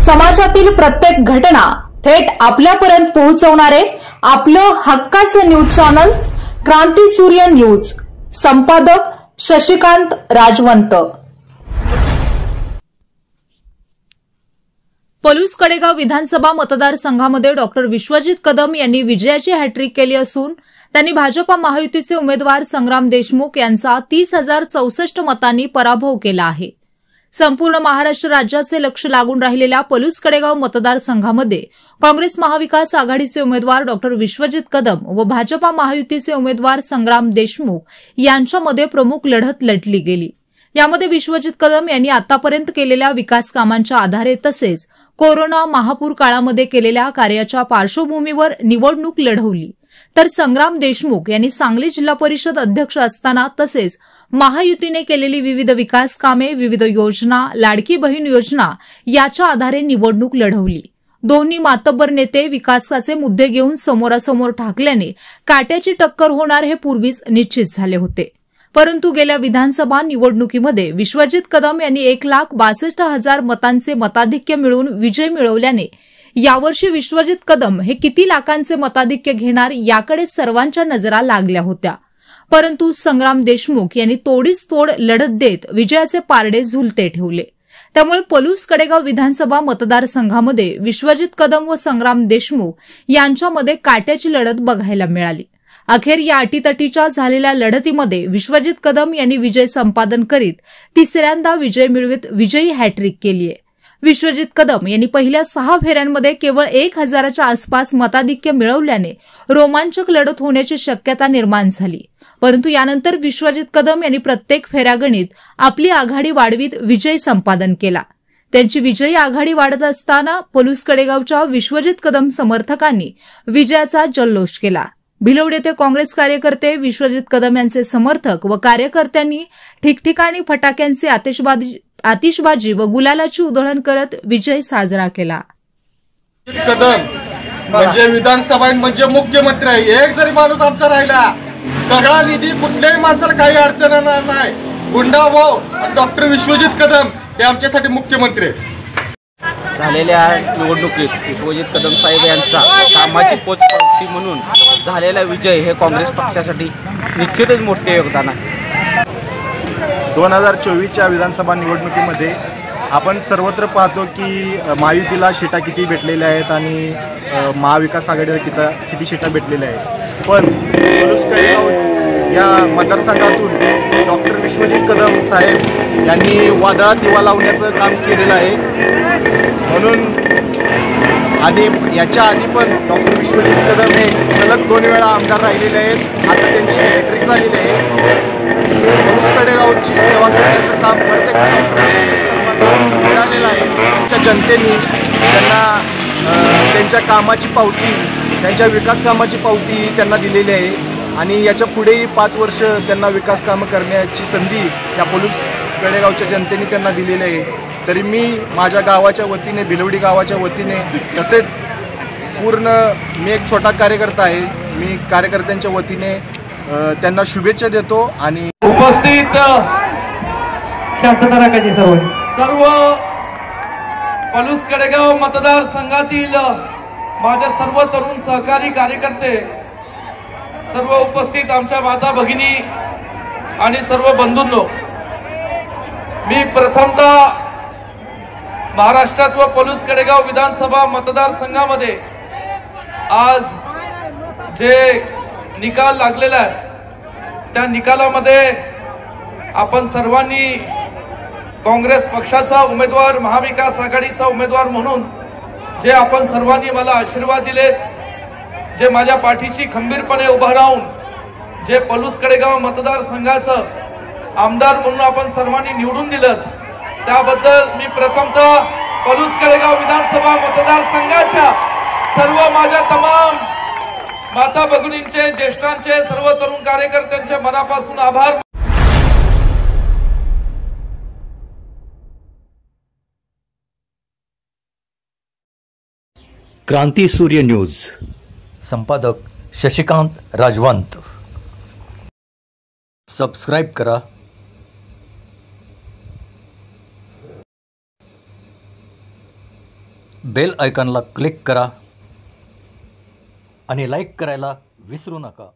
समाजातील प्रत्येक घटना थेट आपल्यापर्यंत पोहोचवणारे आपलं हक्काचं न्यूज चॅनल क्रांती सूर्य न्यूज। संपादक शशिकांत राजवंत। पलूस कडेगाव विधानसभा मतदारसंघामध्ये डॉक्टर विश्वजित कदम यांनी विजयाची हॅट्रिक केली असून त्यांनी भाजपा महायुतीचे उमेदवार संग्राम देशमुख यांचा 30,064 मतांनी पराभव केला आहे। संपूर्ण महाराष्ट्र राज्याचे लक्ष लागून राहिलेल्या पलूस कडेगाव मतदारसंघामध्ये काँग्रेस महाविकास आघाडीचे उमेदवार डॉक्टर विश्वजित कदम व भाजपा महायुतीचे उमेदवार संग्राम देशमुख यांच्यामध्ये प्रमुख लढत लढली गेली। यामध्ये विश्वजित कदम यांनी आतापर्यंत केलेल्या विकास कामांच्या आधारे तसेच कोरोना महापूर काळामध्ये केलेल्या कार्याच्या पार्श्वभूमीवर निवडणूक लढवली, तर संग्राम देशमुख यांनी सांगली जिल्हा परिषद अध्यक्ष असताना तसेच महायुतीने केलेली विविध विकास कामे, विविध योजना, लाडकी बहीण योजना याच्या आधारे निवडणूक लढवली। दोन्ही मातब्बर नेते विकासाचे मुद्दे घेऊन समोरासमोर ठाकल्याने काट्याची टक्कर होणार हे पूर्वीच निश्चित झाले होते। परंतु गेल्या विधानसभा निवडणुकीमध्ये विश्वजित कदम यांनी 1,62,000 मतांचे मताधिक्य मिळवून विजय मिळवल्याने यावर्षी विश्वजित कदम हे किती लाखांचे मताधिक्य घेणार याकडे सर्वांच्या नजरा लागल्या होत्या। परंतु संग्राम देशमुख यांनी तोडीस तोड लढत देत विजयाचे पारडे झुलते ठेवले। त्यामुळे पलूस कडेगाव विधानसभा मतदारसंघामध्ये विश्वजित कदम व संग्राम देशमुख यांच्यामध्ये काट्याची लढत बघायला मिळाली। अखेर या अटीतटीच्या झालेल्या लढतीमध्ये विश्वजित कदम यांनी विजय संपादन करीत तिसऱ्यांदा विजय मिळवित विजयी हॅट्रिक केली आहे। विश्वजित कदम यांनी पहिल्या 6 फेऱ्यांमध्ये केवळ 1,000च्या आसपास मताधिक्य मिळवल्याने रोमांचक लढत होण्याची शक्यता निर्माण झाली। परंतु यानंतर विश्वजित कदम यांनी प्रत्येक फेऱ्यागणित आपली आघाडी वाढवीत विजय संपादन केला। त्यांची विजयी आघाडी वाढत असताना पलूस कडेगावच्या विश्वजित कदम समर्थकांनी विजयाचा जल्लोष केला। भिलवड येथे काँग्रेस कार्यकर्ते, विश्वजित कदम यांचे समर्थक व कार्यकर्त्यांनी ठिकठिकाणी फटाक्यांचे आतिषबाजी व गुलालाची उधळण करत विजय साजरा केला। कदम म्हणजे विधानसभा म्हणजे मुख्यमंत्री आहे। एक जरी माणूस आमचा राहिला सगळा निधी कुठल्याही माणसाला काही अडचण येणार नाही। गुंडा भाऊ डॉक्टर विश्वजित कदम हे आमच्यासाठी मुख्यमंत्री आहेत। झालेल्या निवडणुकीत विश्वजित कदम साहेब यांचा कामाची पोचपावती म्हणून झालेला विजय हे काँग्रेस पक्षासाठी निश्चितच मोठे योगदान आहे। 2024च्या विधानसभा निवडणुकीमध्ये आपण सर्वत्र पाहतो की महायुतीला सीटा किती भेटलेल्या आहेत आणि महाविकास आघाडीला किती सीटा भेटलेल्या आहेत। पण पलूस कडेगाव या मतदारसंघातून डॉक्टर विश्वजित कदम साहेब यांनी वादळात दिवा लावण्याचं काम केलेलं आहे। म्हणून आणि याच्या आधी पण डॉक्टर विश्वजित कदम हे सलग 2 वेळा आमदार राहिलेले आहेत। आता त्यांची हॅट्रिक झालेली आहे। पलूस कडेगावची सेवा करण्याचं काम प्रत्येकाने मिळालेलं आहे। आमच्या जनतेने त्यांना त्यांच्या कामाची पावती, त्यांच्या विकास कामाची पावती त्यांना दिलेली आहे आणि याच्या पुढेही 5 वर्ष त्यांना विकास कामं करण्याची संधी या पलूस कडेगावच्या जनतेने त्यांना दिलेली आहे। तरी मी माझ्या गावाच्या वतीने, भिलवडी गावाच्या वतीने तसेच मी एक छोटा कार्यकर्ता आहे, मी कार्यकर्त्यांच्या वतीने त्यांना शुभेच्छा देतो। आणि उपस्थित शांतता राखायची सवय सर्व पलूस कडेगाव मतदारसंघातील माझ्या सर्व तरुण सहकारी कार्यकर्ते, सर्व उपस्थित आमच्या माता भगिनी आणि सर्व बंधूंनो, मी प्रथमतः महाराष्ट्रात व पलूस कडेगाव विधानसभा मतदारसंघामध्ये आज जे निकाल लागलेला आहे त्या निकालामध्ये आपण सर्वांनी काँग्रेस पक्षाचा उमेदवार, महाविकास आघाडीचा उमेदवार म्हणून जे आपण सर्वांनी मला आशीर्वाद दिलेत, जे माझ्या पाठीशी खंबीरपणे उभं राहून जे पलूस कडेगाव मतदारसंघाचं आमदार म्हणून आपण सर्वांनी निवडून दिलं, त्याबद्दल मी प्रथमतः पलूस कडेगाव विधानसभा मतदारसंघाच्या सर्व माझ्या तमाम माता भगिनींचे, ज्येष्ठांचे, सर्व तरुण कार्यकर्त्यांचे मनापासून आभार। क्रांती सूर्य न्यूज। संपादक शशिकांत राजवंत। सबस्क्राइब करा। बेल आयकॉनला क्लिक करा आणि लाईक करायला विसरू नका.